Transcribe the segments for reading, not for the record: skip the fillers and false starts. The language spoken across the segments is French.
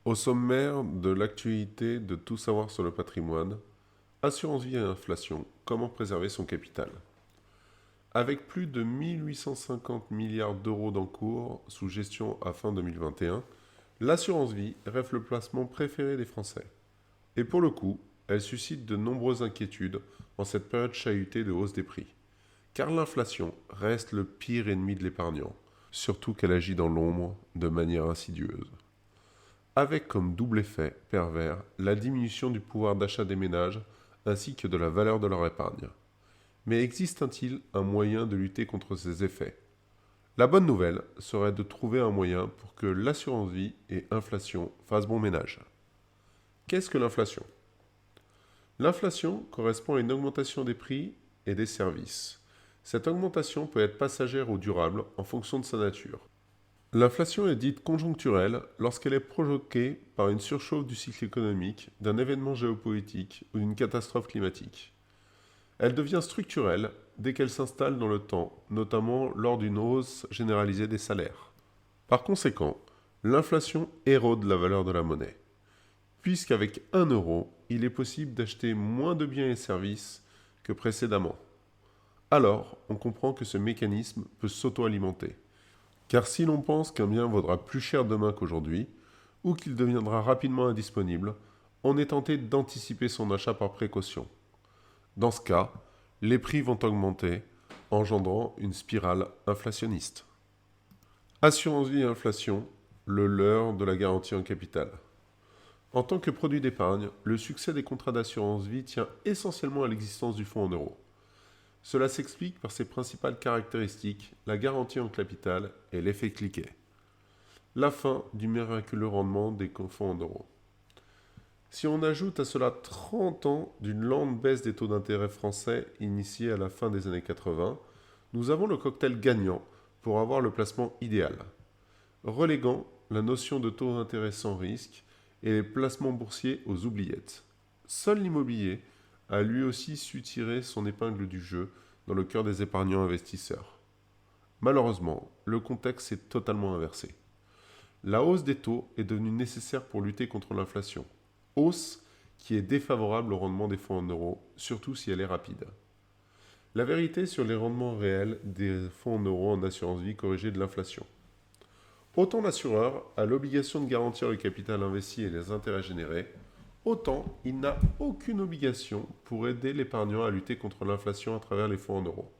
Au sommaire de l'actualité de Tout savoir sur le patrimoine, assurance vie et inflation, comment préserver son capital? Avec plus de 1 850 milliards d'euros d'encours sous gestion à fin 2021, l'assurance vie reste le placement préféré des Français. Et pour le coup, elle suscite de nombreuses inquiétudes en cette période chahutée de hausse des prix. Car l'inflation reste le pire ennemi de l'épargnant, surtout qu'elle agit dans l'ombre de manière insidieuse. Avec comme double effet pervers la diminution du pouvoir d'achat des ménages ainsi que de la valeur de leur épargne. Mais existe-t-il un moyen de lutter contre ces effets? La bonne nouvelle serait de trouver un moyen pour que l'assurance vie et inflation fassent bon ménage. Qu'est-ce que l'inflation? L'inflation correspond à une augmentation des prix et des services. Cette augmentation peut être passagère ou durable en fonction de sa nature. L'inflation est dite conjoncturelle lorsqu'elle est provoquée par une surchauffe du cycle économique, d'un événement géopolitique ou d'une catastrophe climatique. Elle devient structurelle dès qu'elle s'installe dans le temps, notamment lors d'une hausse généralisée des salaires. Par conséquent, l'inflation érode la valeur de la monnaie, puisqu'avec 1 euro, il est possible d'acheter moins de biens et services que précédemment. Alors, on comprend que ce mécanisme peut s'auto-alimenter. Car si l'on pense qu'un bien vaudra plus cher demain qu'aujourd'hui, ou qu'il deviendra rapidement indisponible, on est tenté d'anticiper son achat par précaution. Dans ce cas, les prix vont augmenter, engendrant une spirale inflationniste. Assurance vie et inflation, le leurre de la garantie en capital. En tant que produit d'épargne, le succès des contrats d'assurance vie tient essentiellement à l'existence du fonds en euros. Cela s'explique par ses principales caractéristiques, la garantie en capital et l'effet cliquet. La fin du miraculeux rendement des fonds en euros. Si on ajoute à cela 30 ans d'une lente baisse des taux d'intérêt français initiée à la fin des années 80, nous avons le cocktail gagnant pour avoir le placement idéal, reléguant la notion de taux d'intérêt sans risque et les placements boursiers aux oubliettes. Seul l'immobilier a lui aussi su tirer son épingle du jeu dans le cœur des épargnants investisseurs. Malheureusement, le contexte s'est totalement inversé. La hausse des taux est devenue nécessaire pour lutter contre l'inflation. Hausse qui est défavorable au rendement des fonds en euros, surtout si elle est rapide. La vérité sur les rendements réels des fonds en euros en assurance vie corrigés de l'inflation. Autant l'assureur a l'obligation de garantir le capital investi et les intérêts générés, autant il n'a aucune obligation pour aider l'épargnant à lutter contre l'inflation à travers les fonds en euros.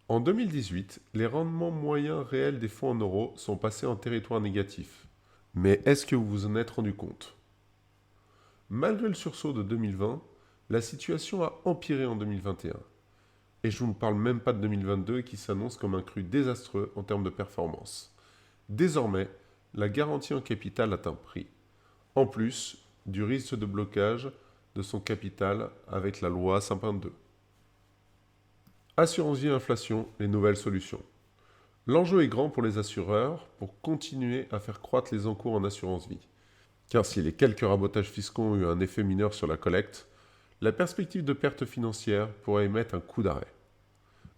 En 2018, les rendements moyens réels des fonds en euros sont passés en territoire négatif. Mais est-ce que vous vous en êtes rendu compte? Malgré le sursaut de 2020, la situation a empiré en 2021. Et je ne vous parle même pas de 2022 qui s'annonce comme un cru désastreux en termes de performance. Désormais, la garantie en capital a un prix. En plus du risque de blocage de son capital avec la loi Sapin 2. Assurance vie inflation, les nouvelles solutions. L'enjeu est grand pour les assureurs pour continuer à faire croître les encours en assurance vie. Car si les quelques rabotages fiscaux ont eu un effet mineur sur la collecte, la perspective de perte financière pourrait émettre un coup d'arrêt.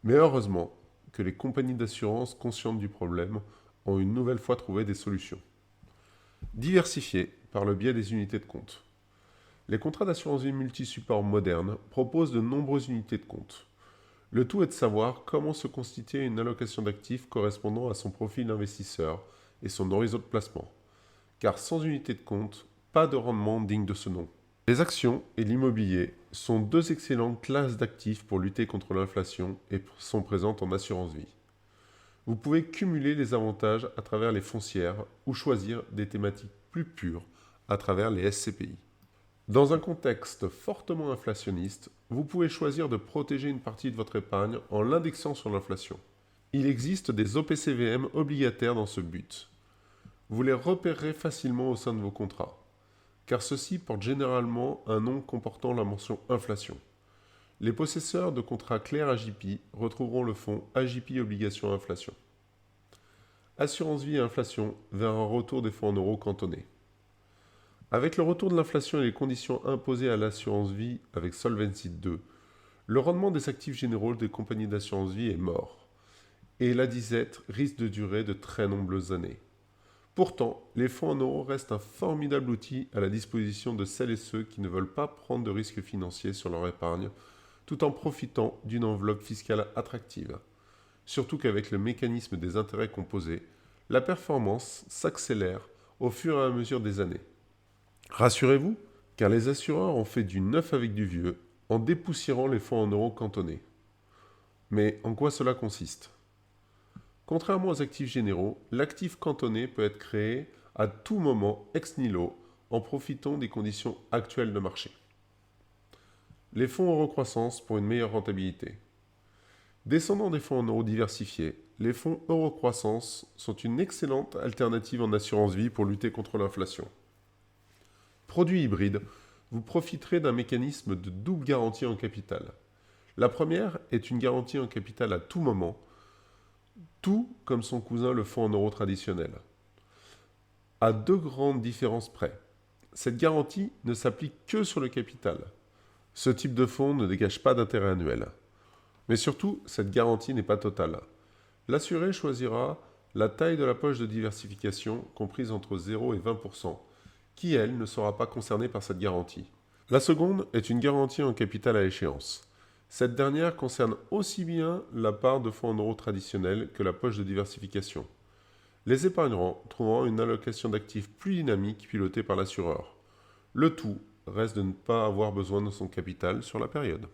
Mais heureusement que les compagnies d'assurance conscientes du problème ont une nouvelle fois trouvé des solutions. Diversifier par le biais des unités de compte. Les contrats d'assurance vie multi-support modernes proposent de nombreuses unités de compte. Le tout est de savoir comment se constituer une allocation d'actifs correspondant à son profil d'investisseur et son horizon de placement. Car sans unité de compte, pas de rendement digne de ce nom. Les actions et l'immobilier sont deux excellentes classes d'actifs pour lutter contre l'inflation et sont présentes en assurance vie. Vous pouvez cumuler les avantages à travers les foncières ou choisir des thématiques plus pures à travers les SCPI. Dans un contexte fortement inflationniste, vous pouvez choisir de protéger une partie de votre épargne en l'indexant sur l'inflation. Il existe des OPCVM obligataires dans ce but. Vous les repérerez facilement au sein de vos contrats, car ceux-ci portent généralement un nom comportant la mention inflation. Les possesseurs de contrats clairs AJP retrouveront le fonds AJP Obligation Inflation. Assurance vie et inflation vers un retour des fonds en euros cantonnés. Avec le retour de l'inflation et les conditions imposées à l'assurance vie avec Solvency II, le rendement des actifs généraux des compagnies d'assurance vie est mort, et la disette risque de durer de très nombreuses années. Pourtant, les fonds en euros restent un formidable outil à la disposition de celles et ceux qui ne veulent pas prendre de risques financiers sur leur épargne, tout en profitant d'une enveloppe fiscale attractive. Surtout qu'avec le mécanisme des intérêts composés, la performance s'accélère au fur et à mesure des années. Rassurez-vous, car les assureurs ont fait du neuf avec du vieux en dépoussiérant les fonds en euros cantonnés. Mais en quoi cela consiste ? Contrairement aux actifs généraux, l'actif cantonné peut être créé à tout moment ex nihilo en profitant des conditions actuelles de marché. Les fonds euro-croissance pour une meilleure rentabilité. Descendant des fonds en euros diversifiés, les fonds euro-croissance sont une excellente alternative en assurance vie pour lutter contre l'inflation. Produit hybride, vous profiterez d'un mécanisme de double garantie en capital. La première est une garantie en capital à tout moment, tout comme son cousin le fonds en euros traditionnel. À deux grandes différences près. Cette garantie ne s'applique que sur le capital. Ce type de fonds ne dégage pas d'intérêt annuel. Mais surtout, cette garantie n'est pas totale. L'assuré choisira la taille de la poche de diversification comprise entre 0 et 20%, qui, elle, ne sera pas concernée par cette garantie. La seconde est une garantie en capital à échéance. Cette dernière concerne aussi bien la part de fonds en euros traditionnels que la poche de diversification. Les épargnants trouveront une allocation d'actifs plus dynamique pilotée par l'assureur. Le tout reste de ne pas avoir besoin de son capital sur la période.